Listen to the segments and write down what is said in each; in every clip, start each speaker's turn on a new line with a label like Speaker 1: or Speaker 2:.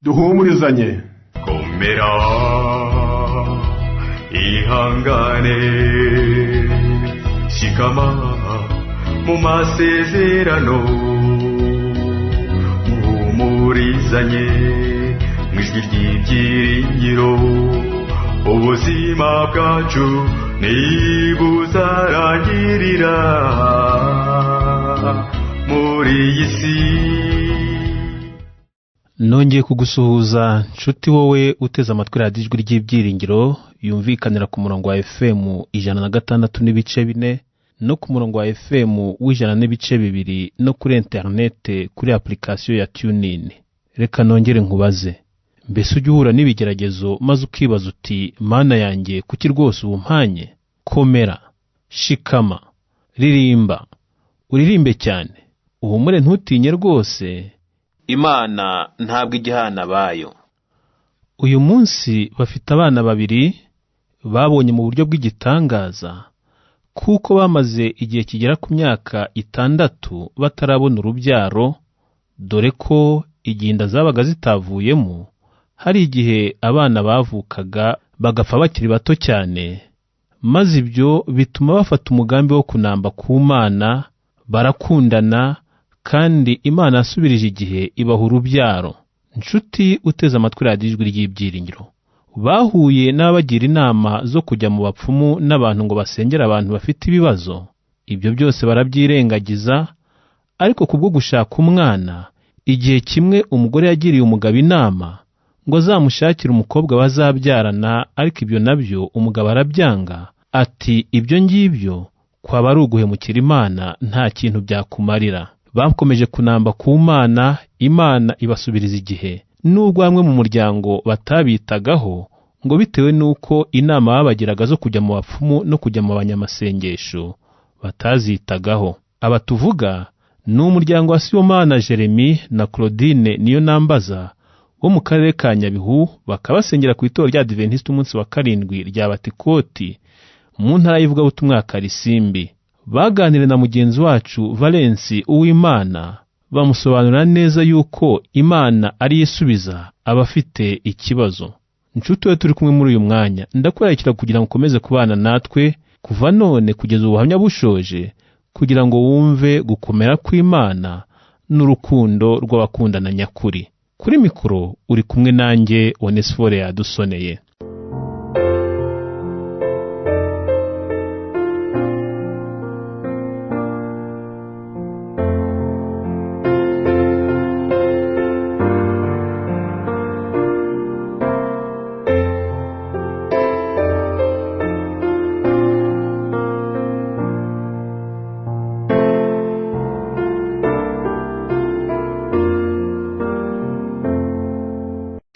Speaker 1: duhumurizanye.
Speaker 2: komera ihangane shikama mu masezerano muhumurizanye mw'ijwi ry'ibyiringiro ubuzima bwacu ntibuzarangirira muri iyi si.
Speaker 3: Nongeye kugusuhuza nshuti wowe uteze amatwi radiyo ijwi ry'ibyiringiro yumvikanira ku murongo wa FM 106.4 no ku murongo wa FM 100.2 no kuri internet kuri application ya TuneIn. Reka nongere nkubaze, mbese ujya uhura n'ibigeragezo maze ukibaza uti mana yanjye kuki rwose ubumpanye? Komera, shikama, ririmba, uririmbe cyane, uhumure ntutinye rwose, Imana ntabwo igihana bayo. Uyu munsi bafite abana babiri babonye mu buryo bw'igitangaza kuko bamaze igihe kigera ku myaka 6 batarabona urubyaro, dore ko igihe inda zabaga zitavuyemo hari igihe abana bavukaga bagapfa bakiri bato cyane, maze ibyo bituma bafata umugambi wo kunamba ku Mana, barakundana kandi Imana yasubirije igihe ibaha urubyaro. Nshuti uteze amatwi radiyo ijwi ry'ibyiringiro, bahuye n'abagira inama zo kujya mu bapfumu n'abantu ngo basengere abantu bafite ibibazo. Ibyo byose barabyirengagiza, ariko kubwo gushaka umwana, igihe kimwe umugore yagiriye umugabo inama ngo azamushakire umukobwa bazabyarana, ariko ibyo nabyo umugabo arabyanga, ati ibyo ngibyo kwaba ari uguhemukira Imana, nta kintu byakumarira. Bakomeje kunamba ku Mana, Imana ibasubiriza igihe, nubwo bamwe mu muryango batabitagaho ngo bitewe nuko inama babagiraga zo kujya mu bapfumu no kujya mu banyamasengesho batazitagaho. Aba tuvuga ni umuryango wa Sibomana Jeremy na Claudine niyo nambaza wo mu karere ka Nyabihu, bakabasengera ku itorero rya Adventiste umunsi wa 7 rya Batikoti mu ntara y'ivugabutumwa ya Karisimbi. Baganire na mugenzi wacu Valence Uwimana, bamusobanurira neza yuko Imana ari isubiza abafite ikibazo. Nshuti we turi kumwe muri uyu mwanya, ndakurarikira kugira ngo ukomeze kubana natwe kuva none kugeza ubuhamya bushoje, kugira ngo wumve gukomera kw'Imana n'urukundo rw'abakundana nyakuri. Kuri mikoro uri kumwe nanjye Onesphore Yadusoneye.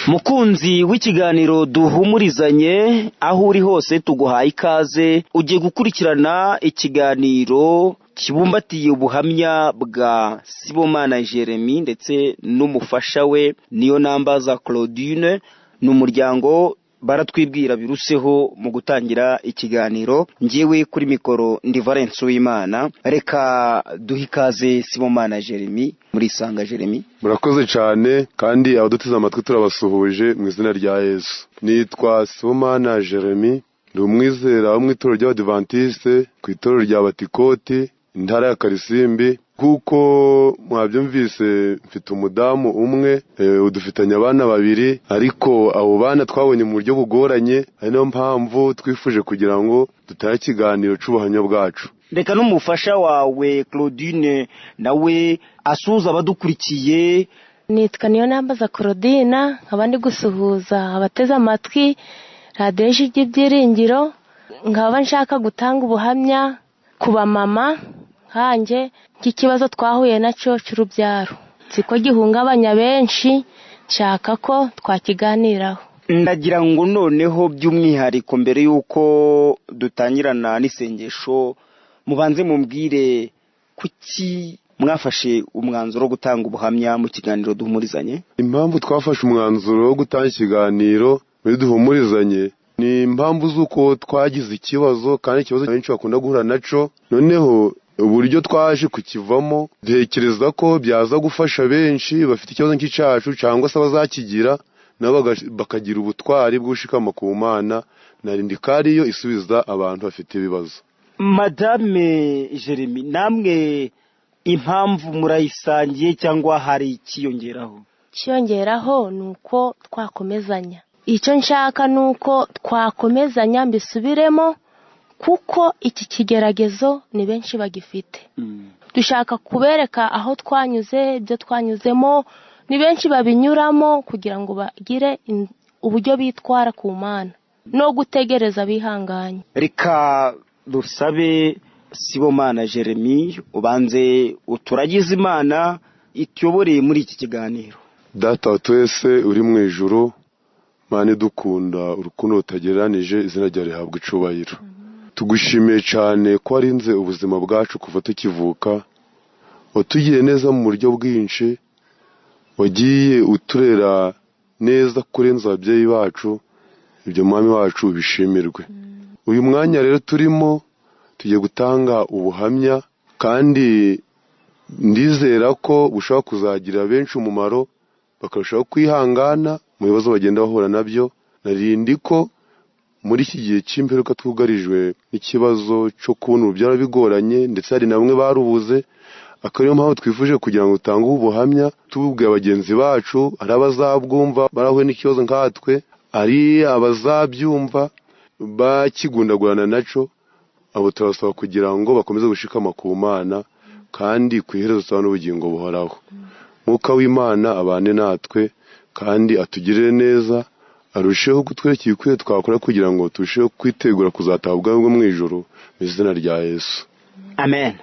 Speaker 4: Mukunzi w'ikiganiro duhumurizanye, aho uri hose tuguhaye ikaze. Ugiye gukurikirana ikiganiro kibumbatiye ubuhamya bwa Sibomana Jeremy ndetse n'umufasha we niyo nambaza Claudine. N'umuryango baratwibwira biruseho mu gutangira ikiganiro. Ngiyewe kuri mikoro ndi Valence Uwimana. Reka duhikaze Sibomana Jeremy muri Sanga Jeremy.
Speaker 1: Murakoze cyane kandi abaduteze amatwi turabasuhuje mu izina rya Yesu. Nitwa Sibomana Jeremy, ndi umwizera wo mu itorero ry'Abadventiste ku itorero rya Batikoti intara ya Karisimbi. Kuko mwabyumvise mfite umudamu umwe, udufitanye abana babiri, ariko abo bana twabonye mu buryo bugoranye, ari nayo mpamvu twifuje kugira ngo dutahe ikiganiro c'ubuhamya bwacu.
Speaker 4: Reka n'umufasha wawe Claudine nawe asuhuza abadukurikiye.
Speaker 5: Nitwa niyo nambaza Claudine, abandi gusuhuza abateze amatwi radiyo y'ibyiringiro. Nkaba nshaka gutanga ubuhamya ku bamama hanjye kikibazo twahuye nacyo cy'urubyaro. Siko gihungabanya benshi, nshaka ko twakiganiraho.
Speaker 4: Ndagira ngo noneho by'umwihariko mbere yuko dutangirana n'isengesho, mubanze mumbwire kuki mwafashe umwanzuro wo gutanga ubuhamya mu kiganiro duhumurizanye.
Speaker 1: Impamvu twafashe umwanzuro wo gutanga ikiganiro muri duhumurizanye ni impamvu z'uko twagize ikibazo kandi ikibazo benshi bakunda guhura naco, noneho uburyo twaje kukivamo ntekereza ko byaza gufasha benshi bafite ikibazo nk'icacu cyangwa se abazakigira nabo bakagira ubutwari bw'ushikama ku Mana, narindi kariyo isubiza abantu bafite ibibazo.
Speaker 4: Madame Jeremy, namwe impamvu murayisangiye cyangwa hari ikiyongeraho?
Speaker 5: Kiyongeraho nuko twakomezanya. Icyo nshaka nuko twakomezanya mbisubiremo, kuko iki kigeragezo ni benshi bagifite. Dushaka kubereka aho twanyuze, ibyo twanyuzemo, ni benshi babinyuramo kugira ngo bagire uburyo bitwara ku Mana no gutegereza bihanganye.
Speaker 4: Reka dusabe Sibomana Jeremy ubanze uturagize Imana ituyoboreye muri iki kiganiro.
Speaker 1: Data wa twese uri mu ijuru, Mana idukunda urukundo rutagereranije, izina ryawe rihabwa icubahiro. Tugushimiye cyane ko warinze ubuzima bwacu kuva tukivuka, watugiye neza mu buryo bwinshi, wagiye uturera neza kurenza ababyeyi bacu, ibyo mwami wacu bishimirwe. Uyu mwanya rero turimo tugiye gutanga ubuhamya, kandi ndizera ko bushobora kuzagira benshi umumaro, bakarushaho kwihangana mu bibazo bagenda bahura nabyo. Narindi ko muri iki gihe cy'imperuka twugarijwe n'ikibazo cyo kubona urubyaro bigoranye, ndetse hari na bamwe barubuze. Akariyo mpamvu twifuje kugira ngo utange ubuhamya tububwiye abagenzi bacu, ari abazabwumva barahuye n'ikibazo nkatwe, ari abazabyumva bakigundagurana naco. Abo turasaba kugira ngo bakomeze gushikama ku Mana, kandi ku iherezo tuzaba n'ubugingo buhoraho. Mwuka w'Imana abane natwe kandi atugirire neza, arusheho kutwereka ibikwiye twakora kugira ngo turusheho kwitegura kuzataha ubwami bwo mu ijuru, mu izina rya Yesu,
Speaker 4: amen.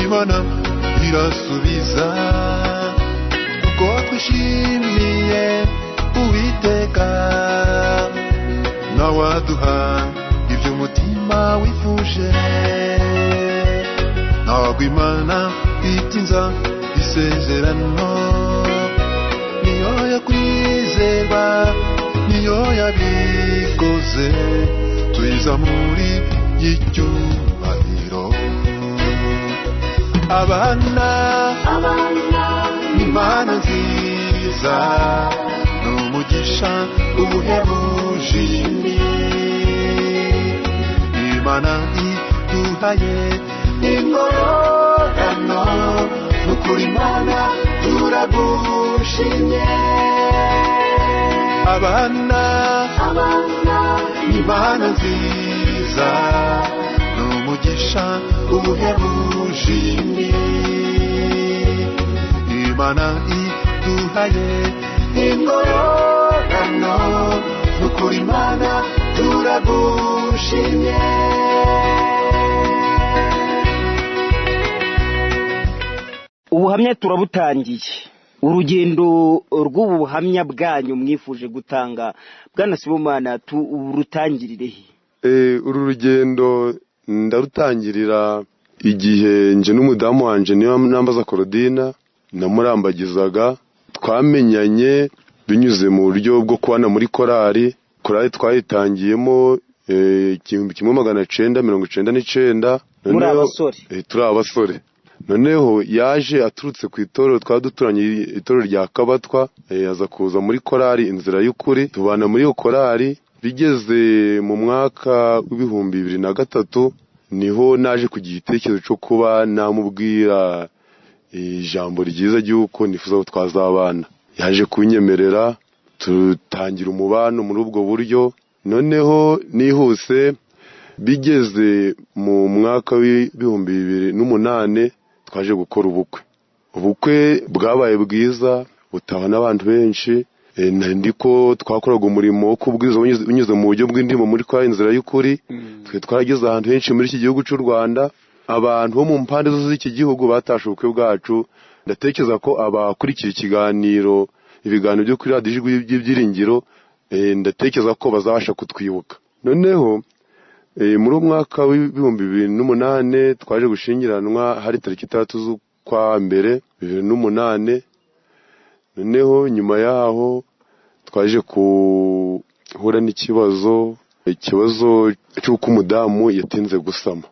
Speaker 6: Imana irasubiza uko twishimiye Uwiteka, nawe aduha ibyo umutima wifuje. Ntabwo Imana itinza isezerano, niyo yakwizerwa, niyo yabikoze, tuyiza muri y'icyubahiro. Abana n'Imana nziza, n'umugisha uhebuje. Imana iduhaye ingororano, n'ukuri Imana turagushimye. Abana n'Imana nziza, n'umugisha uhebuje. Imana iduhaye ingororano, n'ukuri Imana turagushimye.
Speaker 4: Ubuhamya turabutangiye. Urugendo rw'ubu buhamya bwanyu mwifuje gutanga, Bwana Sibomana, urutangirire he?
Speaker 1: Uru rugendo ndarutangirira igihe nje n'umudamu wanje niyo nambaza Korodina namurambagizaga. Twamenyanye binyuze mu buryo bwo kubana muri korali twayitangiyemo 1999.
Speaker 4: Muri abasore?
Speaker 1: Turi abasore. Noneho yaje aturutse ku itorero twaduturanye, itorero rya Kabatwa, aza kuza muri korali Inzira y'Ukuri, tubana muri iyo korali. Bigeze mu mwaka w'ibihumbi 2003 niho naje kugira igitekerezo cyo kuba namubwira ijambo ryiza ry'uko nifuza ko twazabana. Yaje kunyemerera, tutangira umubano muri ubwo buryo. Noneho nihuse bigeze mu mwaka w'ibihumbi 2008 twaje gukora ubukwe. Ubukwe bwabaye bwiza, butaha n'abantu benshi. Ndiko twakoraga umurimo wo kubwiza unyuze mu buryo bw'indimo muri kwa Inzira y'Ukuri. Twe twarageze ahantu henshi muri iki gihugu cy'u Rwanda. Abantu bo mu mpande zose z'iki gihugu batashe ubukwe bwacu. Ndatekereza ko abakurikira ikiganiro ibiganiro byo kuri radiyo ijwi ry'ibyiringiro, ndatekereza ko bazabasha kutwibuka. Noneho muri umwaka w'ibihumbi 2008 twaje gushingiranwa hari tariki 3 z'ukwa mbere 2008. Noneho nyuma yaho twaje kuhura n'ikibazo cy'uko umudamu yatinze gusama.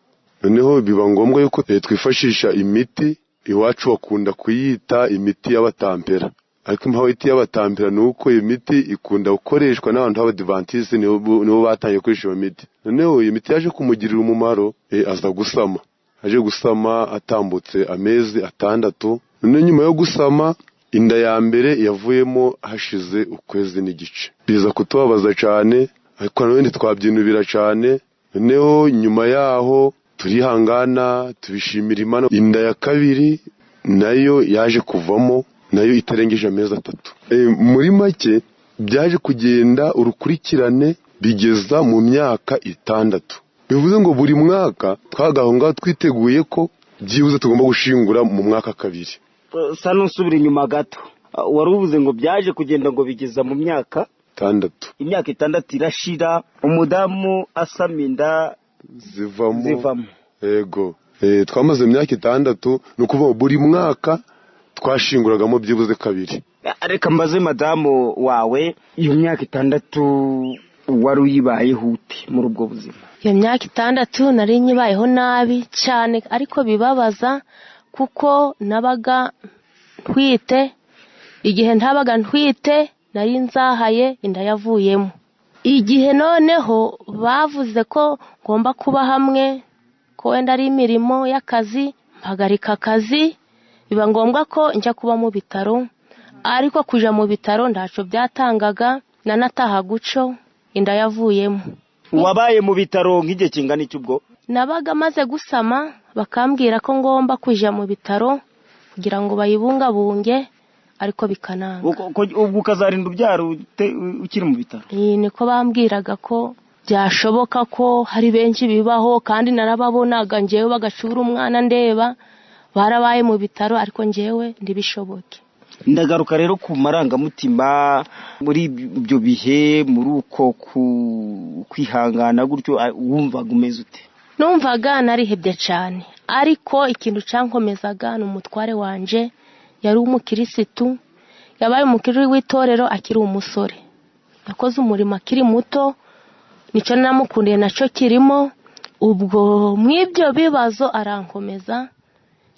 Speaker 1: Noneho biba ngombwa yuko twifashisha imiti. Iwacu bakunda kuyita imiti y'abatampera, ariko impamvu iti y'abatampera ni uko iyo miti ikunda gukoreshwa n'abantu b'abadivantiste, nibo batangiye gukoresha iyo miti. Noneho iyo miti yaje kumugirira umumaro, aza gusama. Aje gusama atambutse amezi 6. Noneho nyuma yo gusama inda ya mbere yavuyemo hashize ukwezi n'igice. Biza kutubabaza cyane, ariko nanone twabyinubira cyane. Noneho nyuma yaho turihangana tubishimira Imana. Inda ya kabiri nayo yaje kuvamo, nayo itarengeje amezi 3. Muri make byaje kugenda urukurikirane bigeza mu myaka 6. Bivuze ngo buri mwaka twagahonga twiteguye ko byibuze tugomba gushingura mu mwaka 2.
Speaker 4: Sa nusubira inyuma gato, wari uvuze ngo byaje kugenda ngo bigeza mu myaka
Speaker 1: 6.
Speaker 4: Imyaka 6 irashira, umudamu asaminda zivamo.
Speaker 1: Yego. Twamaze imyaka 6, nukuvuga buri mwaka twashinguragamo byibuze 2.
Speaker 4: Reka mbaze madamu wawe, iyo myaka 6 wari uyibayeho ute muri ubwo buzima?
Speaker 5: Iyo myaka 6 nari nyibayeho nabi cyane, ariko bibabaza kuko nabaga ntwite. Igihe ntabaga ntwite nari nzahaye, inda yavuyemo. Igihe noneho bavuze ko ngomba kuba hamwe, ko wenda ari imirimo y'akazi, mpagarika akazi, biba ngombwa ko njya kuba mu bitaro. Ariko kuja mu bitaro ntaco byatangaga, nanataha guco inda yavuyemo.
Speaker 4: Wabaye mu bitaro nk'igihe kingana iki ubwo?
Speaker 5: Nabaga maze gusama, bakambwira ko ngomba kuja mu bitaro kugira ngo bayibungabunge, ariko bikananga.
Speaker 4: Ubwo ukazarinda ubyaro ukiri mu bitaro?
Speaker 5: Niko bambwiraga ko byashoboka ko hari benshi bibaho, kandi narababonaga njyewe bagacura umwana ndeba barabaye mu bitaro, ariko njyewe ndibishoboke.
Speaker 4: Ndagaruka rero ku marangamutima muri ibyo bihe, muri uko kwihangana gutyo, wumvaga umeze ute?
Speaker 5: Numvaga narihebye cyane, ariko ikintu cyankomezaga ni umutware wanje. Yari umukirisitu, yabaye umukiri w'itorero akiri umusore. Yakoze umurimo akiri muto, nico namukundiye naco kirimo. Ubwo mw'ibyo bibazo arankomeza,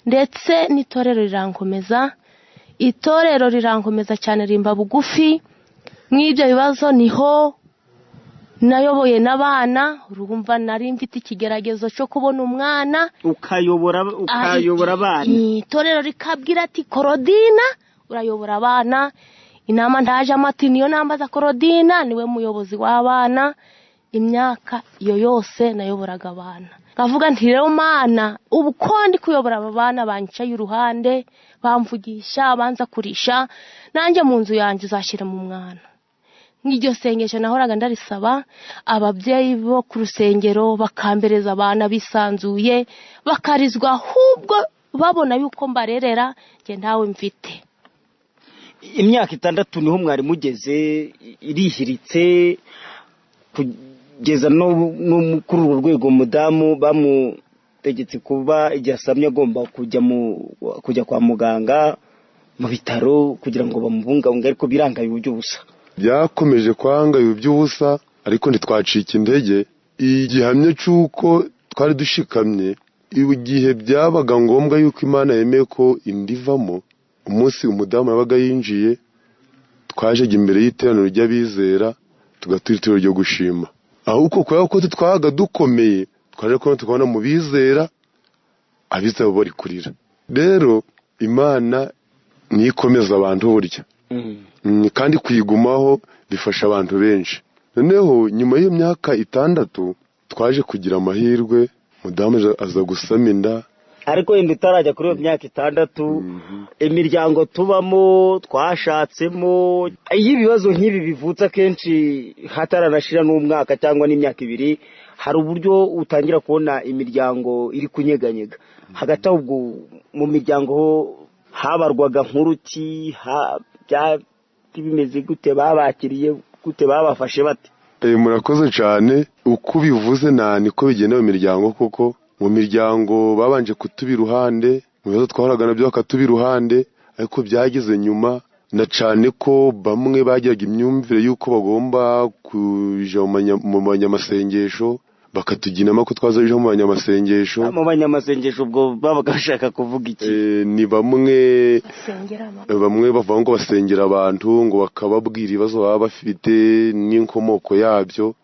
Speaker 5: ndetse n'itorero rirankomeza. Itorero rirankomeza cyane, rimba bugufi. Mw'ibyo bibazo niho nayoboye n'abana. Urumva nari mfite ikigeragezo cyo kubona umwana,
Speaker 4: ukayobora abana.
Speaker 5: Itorero rikabwira ati Korodina urayobora abana. Inama ndaje amati niyo nambaza Korodina niwe muyobozi w'abana. Imyaka iyo yose nayoboraga abana. Kavuga nti rero Mana, ubuko ndi kuyobora abana banyicaye uruhande, bamvugisha, banza kurisha, nanjye mu nzu yanjye uzashyira mu mwana. Nk'iryo sengesho nahoraga ndarisaba, ababyeyi bo ku rusengero bakambereza abana bisanzuye, bakarizwa ahubwo babona yuko mbarerera nge ntawe mfite.
Speaker 4: Imyaka 6 niho mwari mugeze, irihiritse kugeza no kuri urwo rwego umudamu bamutegetse kuba igihe asamye agomba kujya kwa muganga mu bitaro kugira ngo bamubungabunge, ariko biranga uburyo busa.
Speaker 1: Byakomeje kwanga iby'ubusa, ariko ntitwacika intege. Igihamya cy'uko twari dushikamye, igihe byabaga ngombwa yuko Imana yemeye ko indivamo, umunsi umudamu yabaga yinjiye, twaje imbere y'iteraniro ry'abizera tugatura ituro ryo gushima. Ahubwo kubera ko twabaga dukomeye, twaje kubona mu bizera abizera bari kurira. Rero Imana nikomeza abantu burya, kandi kuyigumaho bifasha abantu benshi. Noneho nyuma y'iyo myaka 6 twaje kugira amahirwe, mudamu aza gusama inda.
Speaker 4: Ariko yenda utarajya kuri iyo myaka 6, imiryango tubamo twashatsemo, iyo ibibazo nk'ibi bivutse kenshi hataranashira n'umwaka cyangwa n'imyaka 2, hari uburyo utangira kubona imiryango iri kunyeganyega. Hagati ubwo mu miryango habarwaga nkuruki, bimeze gute, babakiriye gute, babafashe bate?
Speaker 1: Murakoze cyane. Uko bivuze niko bigenda mu miryango, kuko mu miryango babanje kutuba iruhande, mu bibazo twahoraga nabyo bakatuba iruhande, ariko byageze nyuma na cyane ko bamwe bagiraga imyumvire y'uko bagomba kuja mu banyamasengesho, bakatuginamo ko twazaje mu banyamasengesho.
Speaker 4: Mu banyamasengesho ubwo babaga bashaka kuvuga iki?
Speaker 1: Ni bamwe bavuga ngo basengera abantu, ngo bakababwira ibibazo baba bafite n'inkomoko yabyo,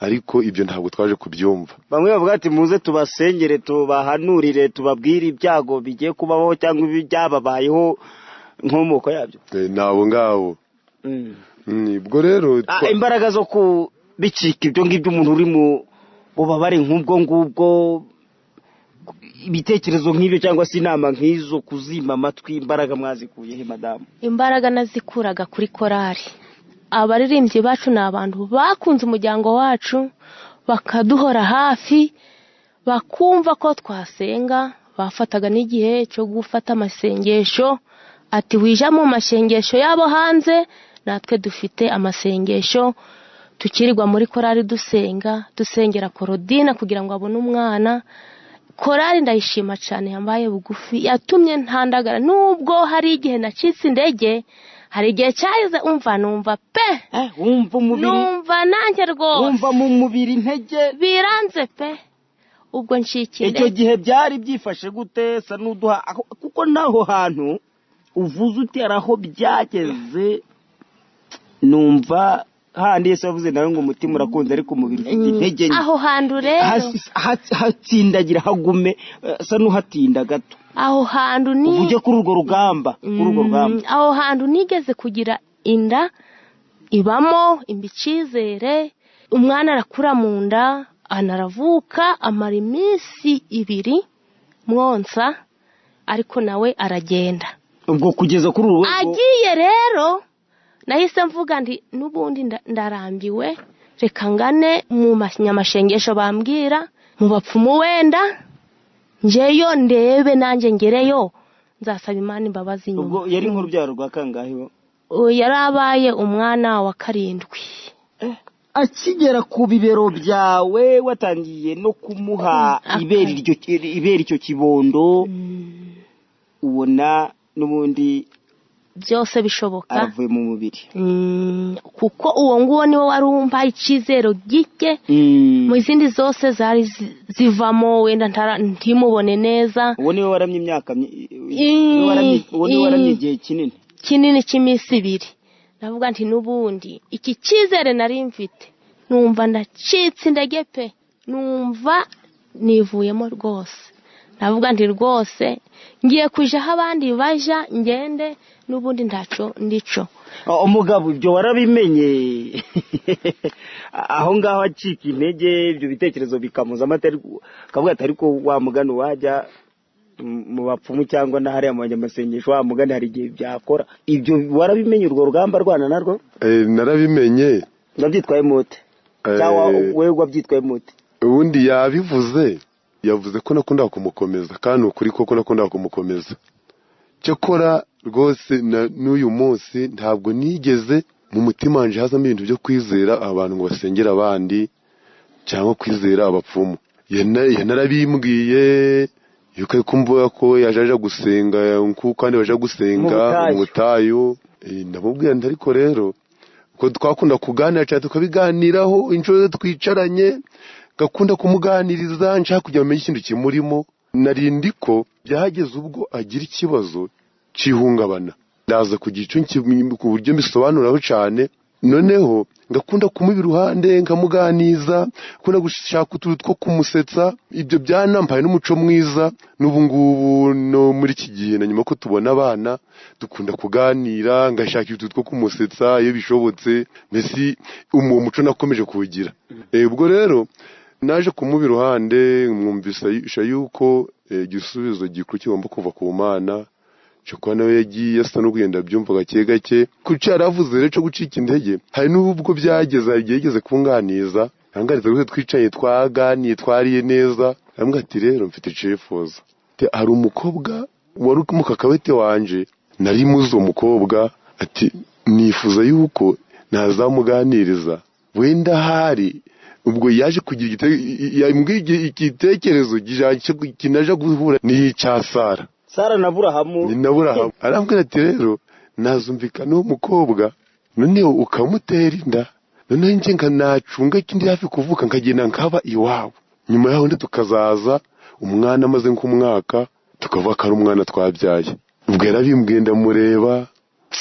Speaker 1: ariko ibyo ntabwo twaje kubyumva.
Speaker 4: Bamwe bavuga ati muze tubasengere, tubahanurire, tubabwire ibyago bigiye kubaho cyangwa ibyababayeho, inkomoko yabyo.
Speaker 1: Nabo ngabo. Ubwo rero
Speaker 4: imbaraga zo kubicika ibyo ngibyo, umuntu uri mu ubabare nk'ubwo ngubwo, ibitekerezo nk'ibyo cyangwa se inama nk'izo, kuzima amatwi, imbaraga mwazikuye he madamu?
Speaker 5: Imbaraga nazikuraga kuri korari. Abaririmbyi bacu ni abantu bakunze umuryango wacu, bakaduhora hafi, bakumva ko twasenga. Bafataga n'igihe cyo gufata amasengesho, ati wija mu masengesho yabo hanze, natwe dufite amasengesho, tukirirwa muri korari dusengera Korodina kugira ngo abone umwana. Korari ndayishima cyane, yambaye bugufi, yatumye ntandagara. Nubwo hari igihe nacitse indege, hari igihe cyahize numva pe,
Speaker 4: wumva umubiri,
Speaker 5: numva nanjye rwose,
Speaker 4: wumva mu mubiri intege
Speaker 5: biranze pe. Ubwo ncikinde.
Speaker 4: Icyo gihe byari byifashe gute? Sa nuduha, kuko naho hantu uvuze uti araho byageze, numva handi Yesu yavuze nawe ngo umutima urakunze ariko umubiri ufite intege nke.
Speaker 5: Aho hantu rero
Speaker 4: hatsindagira hagume, sa nuhatinda gato.
Speaker 5: Aho hantu ni
Speaker 4: uje kuri urwo rugamba,
Speaker 5: aho hantu nigeze kugira inda ibamo imbicizere, umwana arakura mu nda, anaravuka, amara iminsi 2 mwonsa, ariko nawe aragenda.
Speaker 4: Ubwo kugeza kuri urwo
Speaker 5: agiye rero, nahise mvuga ndi nubundi ndarambiwe, reka ngane mu manyamashengesho bambwira, mu bapfumu wenda njeyo ndebe nanjye ngereyo, nzasaba Imana imbabazi nyuma.
Speaker 4: Ubwo yari nk'urubyaro rwa kangahe?
Speaker 5: Yarabaye umwana wa 7.
Speaker 4: Akigera ku bibero byawe watangiye no kumuha ibera icyo kibondo, ubona n'ubundi
Speaker 5: byose bishoboka,
Speaker 4: aravuye mu mubiri.
Speaker 5: Kuko uwo nguwo niwe wari umpa icyizero gike, mu izindi zose zari zivamo wenda ntimubone neza.
Speaker 4: Uwo niwe waramye imyaka, uwo niwe waramye igihe kinini
Speaker 5: cy'iminsi 2. Navuga nti nubundi iki cyizere nari mfite, numva ndacitse indege pe, numva nivuyemo rwose. Navuga nti rwose ngiye kuja aho abandi baja, ngende nubundi ndaco ndico.
Speaker 4: Umugabo ibyo warabimenye aho ngaho acika intege, ibyo bitekerezo bikamuza amatari, kavuga ati ariko wa mugani wajya mu bapfumu cyangwa na hariya mu banyamasengesho, wa mugani hari igihe byakora. Ibyo warabimenye, urwo rugamba rwana narwo?
Speaker 1: Narabimenye.
Speaker 4: Nabyitwaye mute cyangwa wewe wabyitwaye mute?
Speaker 1: Ubundi yavuze ko nakunda kumukomeza, kandi ukuri koko nakunda kumukomeza. Cyakora rwose n'uyu munsi ntabwo nigeze mu mutima wanje hazamo ibintu byo kwizera abantu ngo basengera abandi cyangwa kwizera abapfumu. Yanarabimbwiye yuko kumvuga ko yajaje gusenga, nkuko kandi baje gusenga mu butayu. Ndamubwira nti ariko rero ko twakunda kuganira cyane, tukabiganiraho inshuro twicaranye, gakunda kumuganiriza, nshaka kujya mu ikintu kimurimo. Narindi ko byahageze ubwo agira ikibazo cyihungabana, ndaza ku gicu ku buryo mbisobanuraho cyane. Noneho ngakunda kumuba iruhande, nkamuganiza, akunda gushaka utuntu two kumusetsa. Ibyo byanampaye n'umuco mwiza. N'ubu ngubu no muri iki gihe na nyuma ko tubona abana, dukunda kuganira, ngashaka utuntu two kumusetsa iyo bishobotse. Mbese umuco nakomeje kugira. Ubwo rero naje kumuba iruhande, mwumvisha yuko igisubizo gikuru kigomba kuva ku Mana. Cyokwa nawe yagiye asa no kugenda byumva gake gake, kuko yaravuze rero cyo gucika intege. Hari n'ubwo byageze yigeze kunganiza, angariza rwose twicaye twaganiye, twariye neza. Ambwa ati rero mfite cefoza, hari umukobwa wari mu kakabete wanje, nari muzo umukobwa, ati nifuza yuko nazamuganiriza wenda hari ubwo yaje kugira igitekerezo kinaje guhura n'icya Sara
Speaker 4: na Aburahamu.
Speaker 1: ni na Aburahamu arambwira ati rero nazumvikana n'umukobwa noneho ukamutera inda noneho njye nkanacunga ikindi hafi kuvuka nkagenda nkaba iwabo nyuma yaho ndi tukazaza umwana amaze nk'umwaka tukavuga ko ari umwana twabyaye ubwo yarabimbwiye ndamureba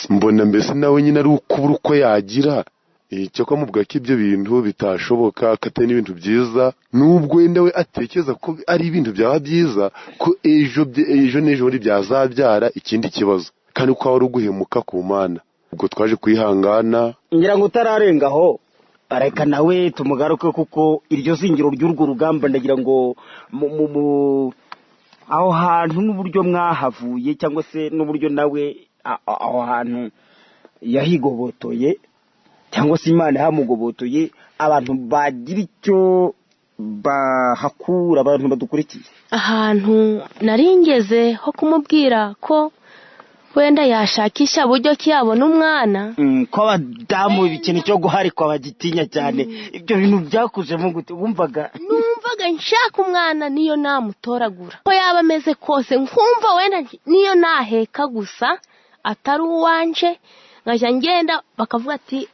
Speaker 1: mbona mbese nawe nyine ari ukubura uko yagira icyo kwamubwira ko ibyo bintu bitashoboka ko atari n'ibintu byiza nubwo wenda we atekereza ko ari ibintu byaba byiza ko ejo n'ejo bundi byazabyara ikindi kibazo kandi ko wari uguhemuka ku Mana ubwo twaje kwihangana
Speaker 4: ngira ngo utararengaho areka nawe tumugaruke kuko iryo zingiro ry'urwo rugamba ndagira ngo aho hantu n'uburyo mwahavuye cyangwa se n'uburyo nawe aho hantu yahigobotoye cyangwa se Imana yamugobotoye abantu bagira icyo bahakura abantu badukurikiye.
Speaker 5: Ahantu naringeze ho kumubwira ko wenda yashakisha buryo ki yabona umwana
Speaker 4: ko abadamu ikintu cyo guharikwa bagitinya cyane ibyo bintu byakujemo gute numvaga nshaka umwana niyo namutoragura ko yaba ameze kose nkumva wenda niyo naheka gusa atari uwanje nkajya ngenda bakavuga ati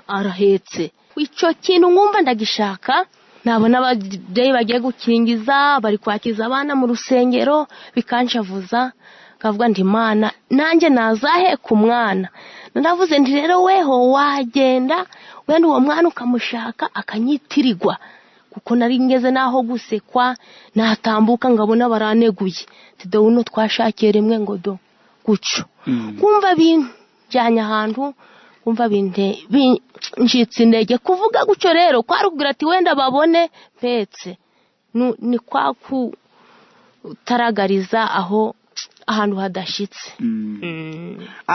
Speaker 4: arahetse icyo kintu nkumva ndagishaka nabona ababyeyi bagiye gukingiza bari kwakiza abana mu rusengero bikanshavuza kavuga ndi Imana nanjye nazaheka umwana ndavuze ndi rero weho wagenda wenda uwo mwana ukamushaka akanyitirirwa kuko nari ngeze naho gusekwa natambuka ngabona baraneguye tido uno twashakiye rimwe ngo do guco kumva binjyanye ahantu kumva njitse intege kuvuga guco rero kwarubwira ati wenda babone petse ni kwa kutaragariza ahantu hadashitse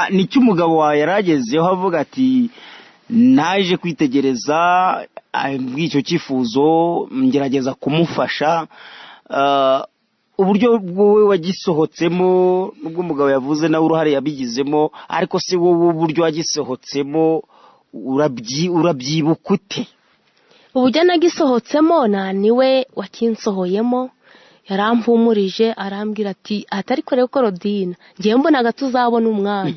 Speaker 4: nicyo umugabo wawe yaragezeho avuga ati naje kwitegereza bw'icyo cyifuzo ngerageza kumufasha uburyo wowe wagisohotsemo nubwo umugabo yavuze nawe uruhare yabigizemo ariko se wowe uburyo wagisohotsemo urabyibuka ute?
Speaker 5: uburyo nagisohotsemo niwe wakinsohoyemo yarampumurije arambwira ati atari kore ko Rodina ngiye mbonaga tuzabona umwana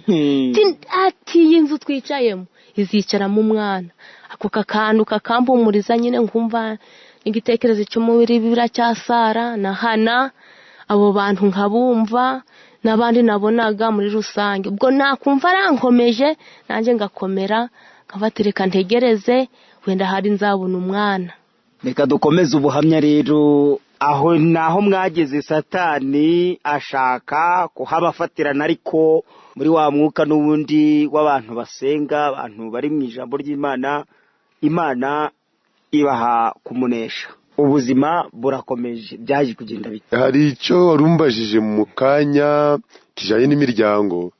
Speaker 5: ati inzu twicayemo izicaramo umwana ako kakantu kakampumuriza nyine nkumva igitekerezo cy'umubiri biracyasara na Hana abo bantu nkabumva n'abandi nabonaga muri rusange ubwo nakumva arankomeje nanjye ngakomera nkabatereka ntegereze wenda hari nzabona umwana.
Speaker 4: Reka dukomeze ubuhamya rero aho naho mwageze Satani ashaka kuhabafatirana ariko muri wa mwuka n'ubundi w'abantu basenga abantu bari mu ijambo ry'Imana Imana ibaha kumunesha ubuzima burakomeje byaje kugenda bite?
Speaker 1: Hari icyo warumbajije mu kanya kijanye n'imiryango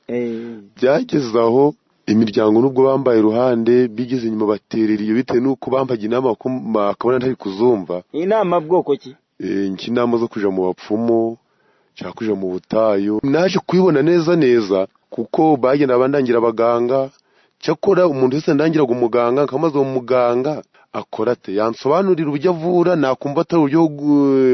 Speaker 1: byageze aho imiryango nubwo bambaye iruhande bigeze inyuma baterera iyo bitewe nuko bambaga inama akabona ntari kuzumva.
Speaker 4: Inama bwoko ki?
Speaker 1: Inama zo kuja mu bapfumu cyangwa kuja mu butayu naje kwibona neza kuko bagenda bandangira abaganga cyakora umuntu wese ndangiraga umuganga nkamaze uwo muganga akora ate yansobanurira uburyo avura nakumva atari uburyo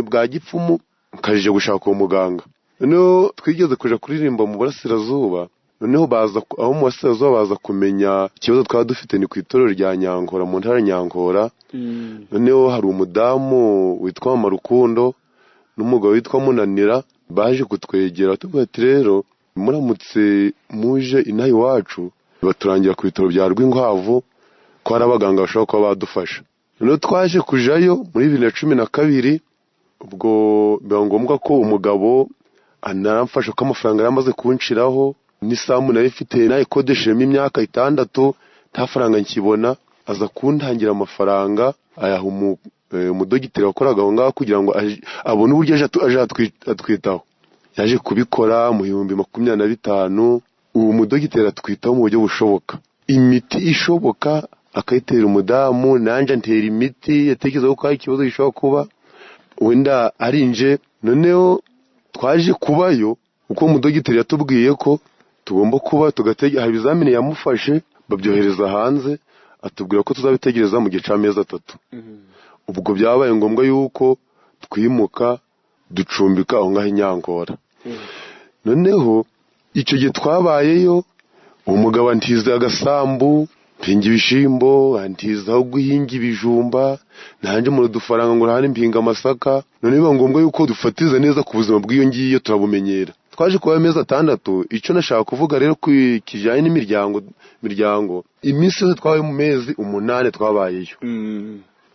Speaker 1: bwa gipfumu nkajije gushaka uwo muganga. Noneho twigeze kuja kuririmba mu burasirazuba noneho baza aho mu burasirazuba baza kumenya ikibazo twaba dufite ni ku itorero rya Nyankora mu ntara Nyankora. Noneho hari umudamu witwa Marukundo n'umugabo witwa Munanira baje kutwegera tuvuga ati rero muramutse muje inaha iwacu baturangira ku bitaro bya Rwinkwavu ko hari abaganga bashobora kuba badufasha. Noneho twaje kujayo muri 2012 ubwo biba ngombwa ko umugabo anaramfasha ko amafaranga yamaze kunshiraho n'isamu nari mfite nayikodeshejemo imyaka 6 nta faranga nkibona aza kuntangira amafaranga ayaha umudogiteri wakoraga aho ngaho kugira ngo abone uburyo aje atwitaho. Yaje kubikora mu 2025 uwo mudogiteri atwitaho mu buryo bushoboka imiti ishoboka akayitera umudamu nanje ntera imiti yatekereza ko hari ikibazo gishobora kuba wenda arinje. Noneho twaje kubayo uko umudogiteri yatubwiye ko tugomba kuba tugatega ibizamini yamufashe babyohereza hanze, atubwira ko tuzabitegereza mu gihe cy'amezi 3. ubwo byabaye ngombwa yuko twimuka ducumbika aho ngaho Nyankora. Noneho icyo gihe twabayeyo, umugabo antiza agasambu, mpinga ibishimbo, antiza aho guhinga ibijumba, nanje mu dufaranga ngo rahane mpinga amasaka. None biba ngombwa yuko dufatiza neza ku buzima bw'iyo ngiyo turabumenyera. Twaje kuba amezi 6. Icyo nashaka kuvuga rero kijanye n'imiryango, iminsi yose twabaye mu mezi 8 twabayeyo.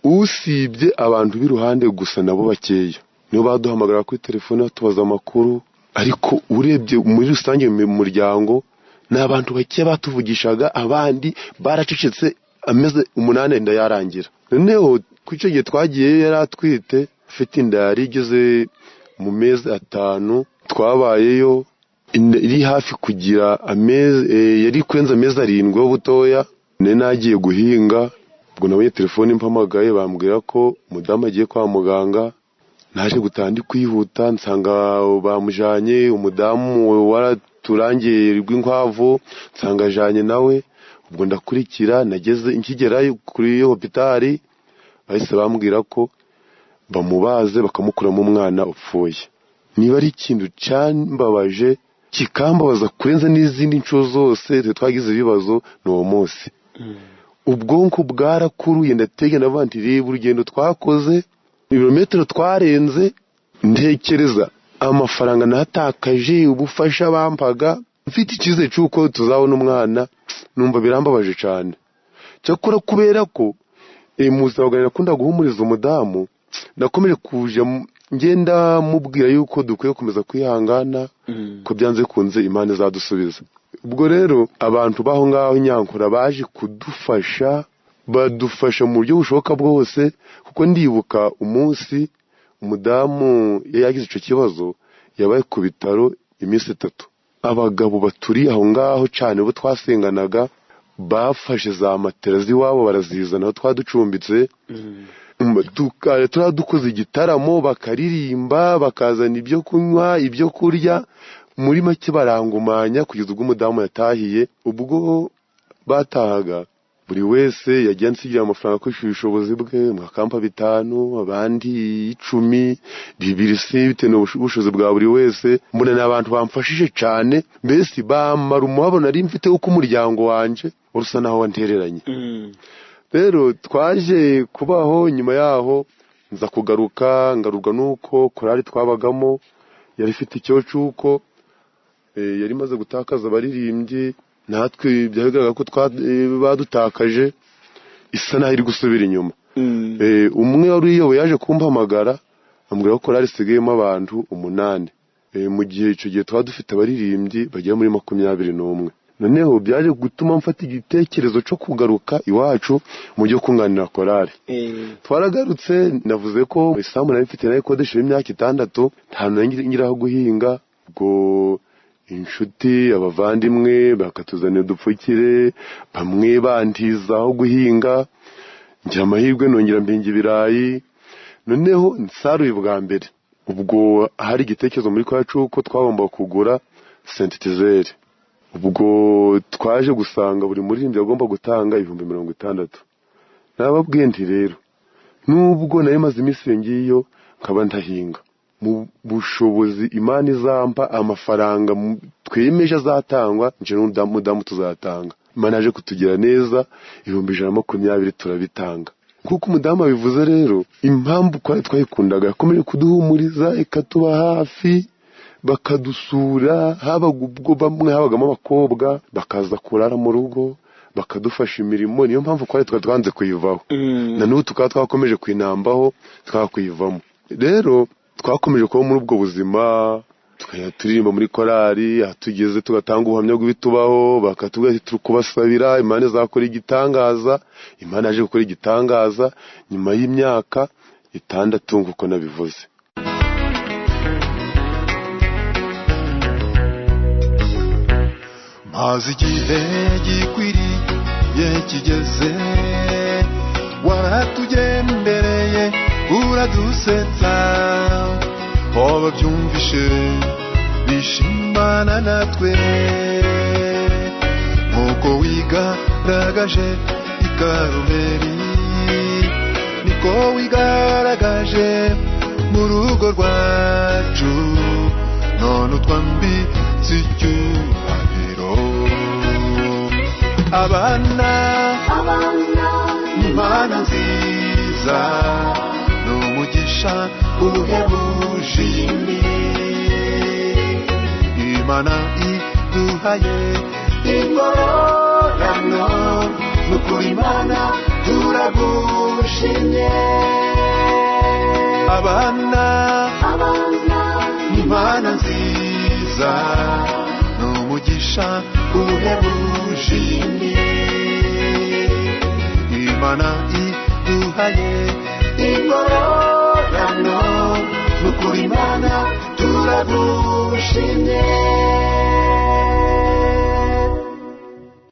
Speaker 1: Usibye abantu b'iruhande gusa nabo bakeya, nibo baduhamagara kuri telefone tubaza amakuru, ariko urebye muri rusange mu muryango n'abantu bake batuvugishaga, abandi baracecetse ameze 8 inda yarangira. Noneho kwicyo gihe twagiye yari atwite, afite inda yari igeze mu mezi 5, twabayeyo iri hafi kugira amezi, yari kurenza amezi 7 yo butoya. Nagiye guhinga, ubwo nabonye telefone impamagaye, bambwira ko mudamu agiye kwa muganga. Naje gutandi kwihuta, nsanga bamujanye, umudamu waraturangiye rw'inkwavu, nsanga ajanye nawe. Ubwo ndakurikira, nageze nkigerayo kuri hopitali, bahise bambwira ko bamubaze bakamukuramo umwana upfuye. Niba ari ikintu cyambabaje kikambabaza kurenza n'izindi nshuro zose twagize ibibazo n'uwo munsi. Ubwonko bwarakuruye, ndatege navantiriye urugendo twakoze, ibirometero twarenze, ntekereza amafaranga natakaje, ubufasha bampaga, mfite ikize cyuko tuzabona umwana, numva birambabaje cyane. Cyakora kubera ko muzabaganira kunda guhumuriza umudamu, nakomeje kuja ngenda mubwira yuko dukwiye komeza kwihangana, ko byanze kunze Imana izadusubiza. Ubwo rero abantu baho ngaho Nyankora baje kudufasha, badufasha mu buryo bushoboka bwose, kuko ndibuka umunsi umudamu yagize icyo kibazo, yabaye ku bitaro iminsi 3. Abagabo baturi aho ngaho cyane bo twasenganaga bafashe za matera z'iwabo barazizana, twaducumbitse. Turadukoze igitaramo, bakaririmba, bakazana ibyo kunywa, ibyo kurya, muri make barangumanya kugeza ubwo umudamu yatahiye. Ubwo batahaga, buri wese yagiye ansigira amafaranga kwishyura ubushobozi bwe, mwakampa 5, abandi 10, 2 se bitewe n'ubushobozi bwa buri wese. Mbona n'abantu bamfashije cyane, mbese bamara umubabaro nari mfite uko umuryango wanje urusa naho wantereranye. Rero twaje kubaho, nyuma yaho nza kugaruka, ngarurwa nuko korali twabagamo yari ifite icyo cyuko yari maze gutakaza abaririmbyi, natwe byagaragara ko badutakaje, isa naho iri gusubira inyuma. Umwe wari uyoboye yaje kumpamagara, ambwira ko korali isigayemo abantu 8, mu gihe icyo gihe dufite abaririmbyi bagera muri 21. Noneho byaje gutuma mfata igitekerezo cyo kugaruka iwacu mu byo kunganira korali. Twaragarutse, navuze ko isambu nari mfite nayo kodesha imyaka 6, nta nangiraho guhinga. Ubwo inshuti, abavandimwe bakatuzanira dupfukire, bamwe bantizaho guhinga, ngira amahirwe nongera mpinga ibirayi. Noneho nsaruye bwa mbere, ubwo hari igitekerezo muri kwacu ko twagomba kugura sentitizeri. Ubwo twaje gusanga buri muririmbyi agomba gutanga 60,000. Nababwiye nti rero, nubwo nari maze iminsi ngiyo nkaba ntahinga, mu bushobozi Imana izampa amafaranga twemeje azatangwa, nje n'umudamu tuzatanga. Imana yaje kutugira neza, 120 turabitanga. Kuko umudamu abivuze rero, impamvu kwari twayikundaga, yakomeje kuduhumuriza, ikatuba hafi, bakadusura, haba ubwo bamwe habagamo abakobwa bakaza kurara mu rugo, bakadufasha imirimo. Niyo mpamvu kwari twanze kuyivaho, na n'ubu tukaba twakomeje kwinambaho, twakuyivamo. Rero twakomeje kuba muri ubwo buzima, turirimba muri korali, tugeze tugatanga ubuhamya bw'ibitubaho, bakatubwira ati turi kubasabira, Imana izakora igitangaza. Imana yaje gukora igitangaza nyuma y'imyaka 6 nk'uko nabivuze.
Speaker 6: maze igihe gikwiriye kigeze, waratugendereye uradusetsa, ababyumvishe bishimana natwe, nk'uko wiga wigaragaje i Karumeli, niko wigaragaje mu rugo rwacu, none utwambitse icyubahiro. Abana n'Imana nziza, n'umugisha uhebuje Imana iduhaye ingororano, n'ukuri Imana turagushimye. Abana n'Imana nziza, n'umugisha uhebuje Imana iduhaye ingororano, n'ukuri Imana turagushimye.